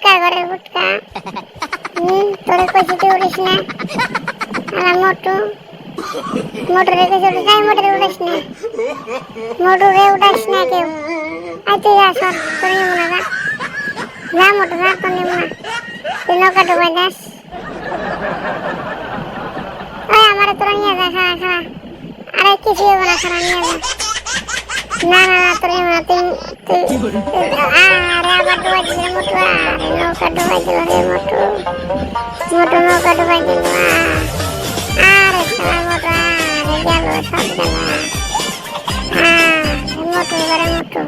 ফুটকা ঘরের ফুটকা তোরে কইছি তুই উড়িস না আর মোটু মোটরে কইছি উড়িস যাই মোটরে উড়িস না মোটরে উড়াস না কেউ আই তুই যা সর তোর নিমু না যা যা মোটু যা তোর নিমু না তুই নৌকা ডুবাই যাস ওই আমারে তোরা নিয়ে যা খাড়া খাড়া আরে কিছু হবে না খাড়া নিয়ে যা না না না তোর নিমু না তুই আরে আবার ডুবাই দিল মোটু আরে নৌকা ডুবাই দিল রে মোটু মোটু নৌকা ডুবাই দিল আরে শালা মোটু আরে গেল সব গেল মোটু ঘরে মোটু